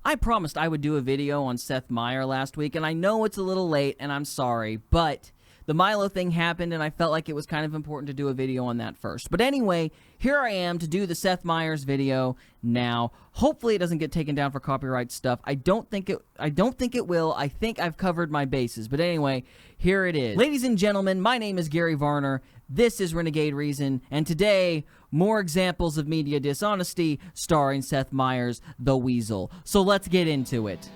I promised I would do a video on Seth Meyer last week, and I know it's a little late, and I'm sorry, but the Milo thing happened, and I felt like it was kind of important to do a video on that first. But anyway, here I am to do the Seth Meyers video now. Hopefully it doesn't get taken down for copyright stuff. I don't think it will. I think I've covered my bases. But anyway, here it is. Ladies and gentlemen, my name is Gary Varner. This is Renegade Reason, and today, more examples of media dishonesty starring Seth Meyers, the Weasel. So let's get into it.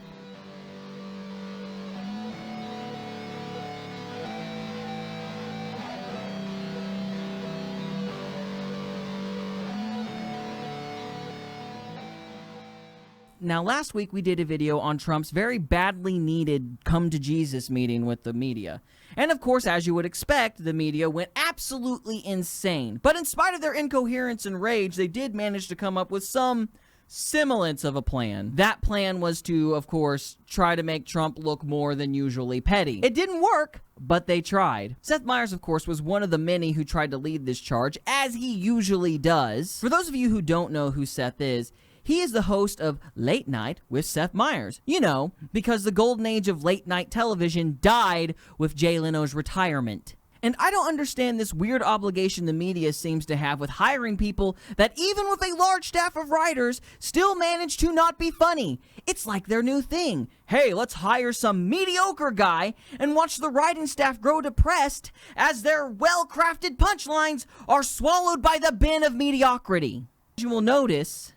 Now, last week we did a video on Trump's very badly needed come to Jesus meeting with the media. And of course, as you would expect, the media went absolutely insane. But in spite of their incoherence and rage, they did manage to come up with some semblance of a plan. That plan was to, of course, try to make Trump look more than usually petty. It didn't work, but they tried. Seth Meyers, of course, was one of the many who tried to lead this charge, as he usually does. For those of you who don't know who Seth is, he is the host of Late Night with Seth Meyers. You know, because the golden age of late night television died with Jay Leno's retirement. And I don't understand this weird obligation the media seems to have with hiring people that even with a large staff of writers still manage to not be funny. It's like their new thing. Hey, let's hire some mediocre guy and watch the writing staff grow depressed as their well-crafted punchlines are swallowed by the bin of mediocrity. You will notice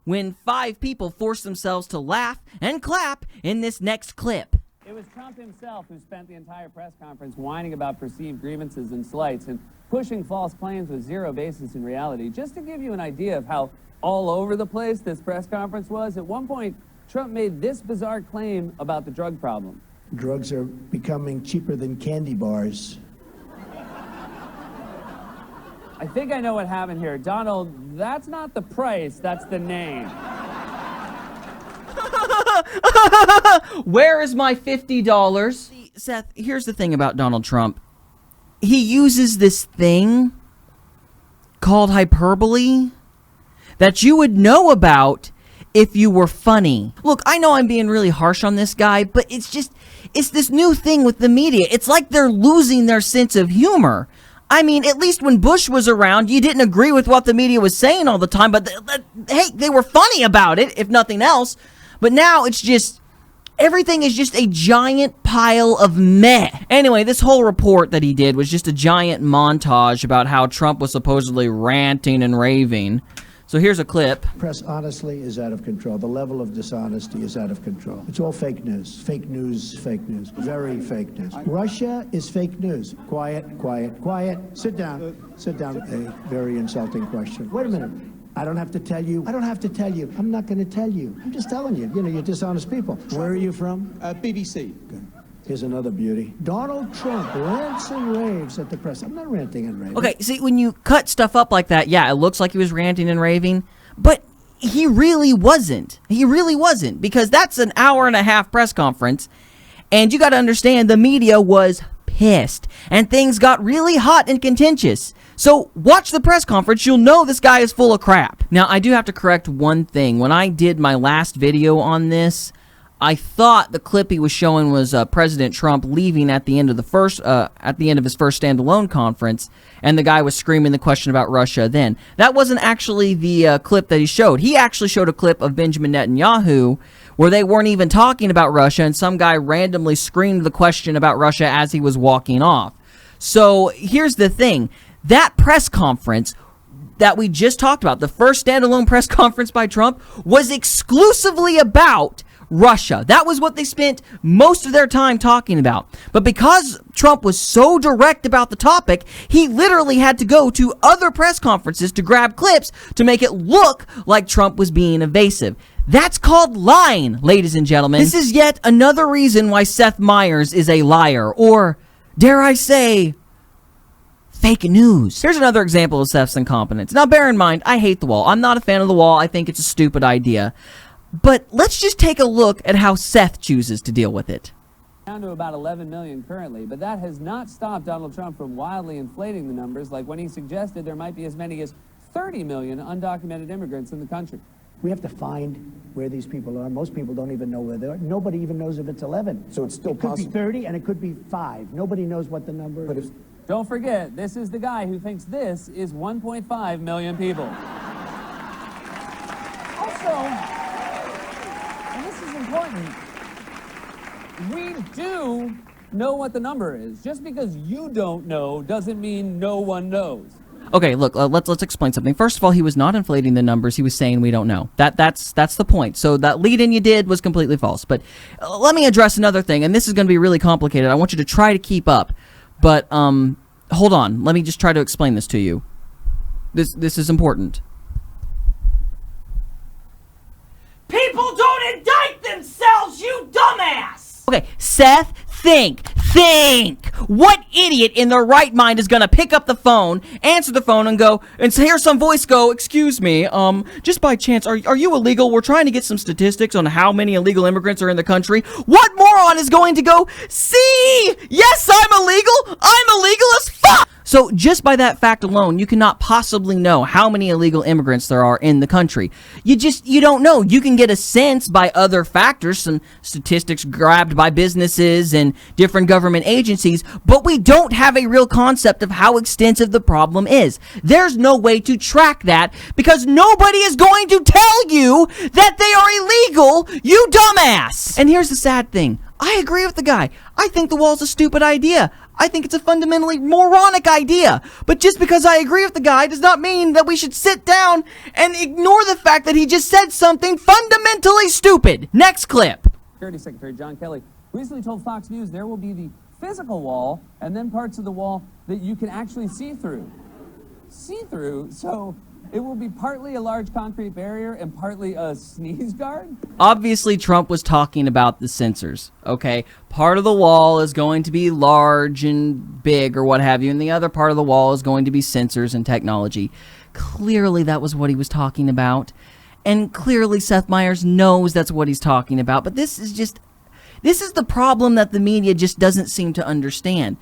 when 5 people force themselves to laugh and clap in this next clip. It was Trump himself who spent the entire press conference whining about perceived grievances and slights and pushing false claims with zero basis in reality. Just to give you an idea of how all over the place this press conference was, at one point, Trump made this bizarre claim about the drug problem. Drugs are becoming cheaper than candy bars. I think I know what happened here. Donald, that's not the price, that's the name. Where is my $50? See, Seth, here's the thing about Donald Trump. He uses this thing called hyperbole that you would know about if you were funny. Look, I know I'm being really harsh on this guy, but it's this new thing with the media. It's like they're losing their sense of humor. I mean, at least when Bush was around, you didn't agree with what the media was saying all the time, but hey, they were funny about it, if nothing else. But now it's just, everything is just a giant pile of meh. Anyway, this whole report that he did was just a giant montage about how Trump was supposedly ranting and raving. So here's a clip. Press honestly is out of control. The level of dishonesty is out of control. It's all fake news. Fake news, fake news. Very fake news. Russia is fake news. Quiet, quiet, quiet. Sit down. Sit down. A very insulting question. Wait a minute. I don't have to tell you. I don't have to tell you. I'm not going to tell you. I'm just telling you. You know, you're dishonest people. Where are you from? BBC. Good. Here's another beauty. Donald Trump rants and raves at the press. I'm not ranting and raving. Okay, see, when you cut stuff up like that, yeah, it looks like he was ranting and raving, but he really wasn't. He really wasn't, because that's an hour-and-a-half press conference, and you got to understand the media was pissed, and things got really hot and contentious. So watch the press conference, you'll know this guy is full of crap. Now, I do have to correct one thing. When I did my last video on this, I thought the clip he was showing was President Trump leaving at the end of his first standalone conference, and the guy was screaming the question about Russia then. That wasn't actually the clip that he showed. He actually showed a clip of Benjamin Netanyahu where they weren't even talking about Russia, and some guy randomly screamed the question about Russia as he was walking off. So here's the thing. That press conference that we just talked about, the first standalone press conference by Trump, was exclusively about Russia. That was what they spent most of their time talking about. But because Trump was so direct about the topic, he literally had to go to other press conferences to grab clips to make it look like Trump was being evasive. That's called lying, ladies and gentlemen. This is yet another reason why Seth Meyers is a liar, or, dare I say, fake news. Here's another example of Seth's incompetence. Now, bear in mind, I hate the wall. I'm not a fan of the wall. I think it's a stupid idea. But let's just take a look at how Seth chooses to deal with it. Down to about 11 million currently, but that has not stopped Donald Trump from wildly inflating the numbers, like when he suggested there might be as many as 30 million undocumented immigrants in the country. We have to find where these people are. Most people don't even know where they are. Nobody even knows if it's 11. So it's still possible. It could be 30 and it could be 5. Nobody knows what the number is. Don't forget, this is the guy who thinks this is 1.5 million people. Also, and this is important, we do know what the number is. Just because you don't know doesn't mean no one knows. Okay, look, let's explain something. First of all, he was not inflating the numbers. He was saying we don't know. That's the point. So that lead-in you did was completely false. But let me address another thing, and this is going to be really complicated. I want you to try to keep up. But hold on. Let me just try to explain this to you. This is important. People don't indict themselves, you dumbass! Okay, Seth, think. What idiot in their right mind is gonna pick up the phone, answer the phone, and go, and hear some voice go, "Excuse me, just by chance, are you illegal? We're trying to get some statistics on how many illegal immigrants are in the country." What moron is going to go, "See, yes, I'm illegal. I'm illegal as fuck." So just by that fact alone, you cannot possibly know how many illegal immigrants there are in the country. You don't know. You can get a sense by other factors, some statistics grabbed by businesses and different government agencies, but we don't have a real concept of how extensive the problem is. There's no way to track that because nobody is going to tell you that they are illegal, you dumbass. And here's the sad thing. I agree with the guy. I think the wall's a stupid idea. I think it's a fundamentally moronic idea. But just because I agree with the guy does not mean that we should sit down and ignore the fact that he just said something fundamentally stupid. Next clip. Security Secretary John Kelly recently told Fox News there will be the physical wall and then parts of the wall that you can actually see through. See through? So it will be partly a large concrete barrier and partly a sneeze guard? Obviously, Trump was talking about the sensors, okay? Part of the wall is going to be large and big or what have you, and the other part of the wall is going to be sensors and technology. Clearly, that was what he was talking about. And clearly, Seth Meyers knows that's what he's talking about. But this is the problem that the media just doesn't seem to understand.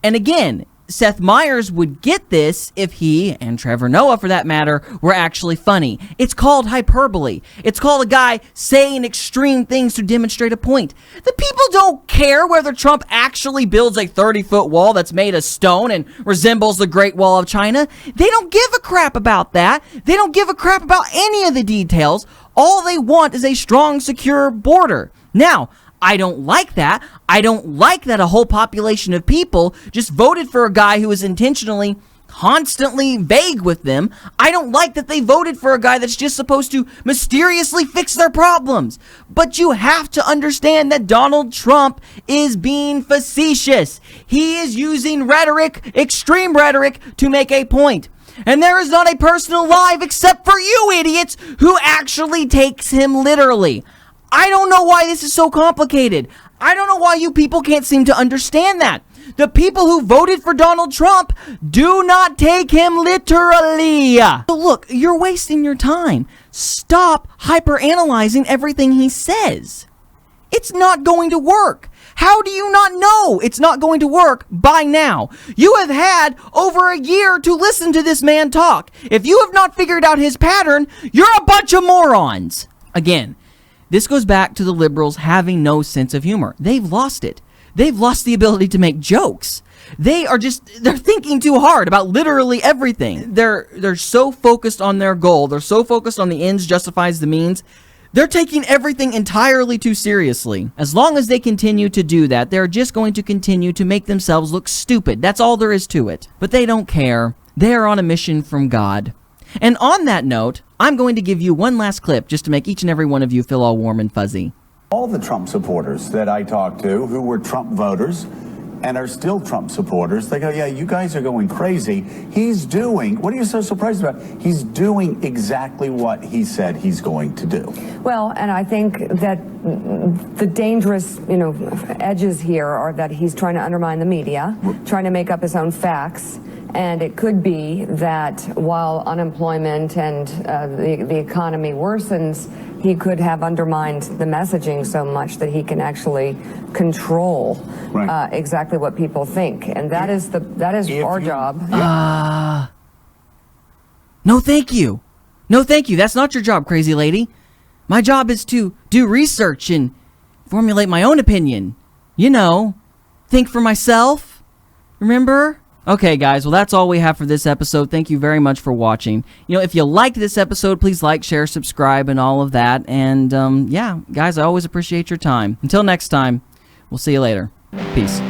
And again, Seth Meyers would get this if he, and Trevor Noah for that matter, were actually funny. It's called hyperbole. It's called a guy saying extreme things to demonstrate a point. The people don't care whether Trump actually builds a 30-foot wall that's made of stone and resembles the Great Wall of China. They don't give a crap about that. They don't give a crap about any of the details. All they want is a strong, secure border. Now, I don't like that. I don't like that a whole population of people just voted for a guy who was intentionally, constantly vague with them. I don't like that they voted for a guy that's just supposed to mysteriously fix their problems. But you have to understand that Donald Trump is being facetious. He is using rhetoric, extreme rhetoric, to make a point. And there is not a person alive except for you idiots who actually takes him literally. I don't know why this is so complicated. I don't know why you people can't seem to understand that. The people who voted for Donald Trump do not take him literally. So look, you're wasting your time. Stop hyperanalyzing everything he says. It's not going to work. How do you not know it's not going to work by now? You have had over a year to listen to this man talk. If you have not figured out his pattern, you're a bunch of morons. Again, this goes back to the liberals having no sense of humor. They've lost it. They've lost the ability to make jokes. They're thinking too hard about literally everything. They're so focused on their goal. They're so focused on the ends justifies the means. They're taking everything entirely too seriously. As long as they continue to do that, they're just going to continue to make themselves look stupid. That's all there is to it. But they don't care. They are on a mission from God. And on that note, I'm going to give you one last clip just to make each and every one of you feel all warm and fuzzy. All the Trump supporters that I talked to who were Trump voters and are still Trump supporters, they go, yeah, you guys are going crazy. He's doing, what are you so surprised about? He's doing exactly what he said he's going to do. Well, and I think that the dangerous, edges here are that he's trying to undermine the media, trying to make up his own facts. And it could be that while unemployment and the economy worsens, he could have undermined the messaging so much that he can actually control exactly what people think, and that is our job. No, thank you. No, thank you. That's not your job, crazy lady. My job is to do research and formulate my own opinion. You know, think for myself. Remember? Okay, guys, well, that's all we have for this episode. Thank you very much for watching. You know, if you liked this episode, please like, share, subscribe, and all of that. And, yeah, guys, I always appreciate your time. Until next time, we'll see you later. Peace.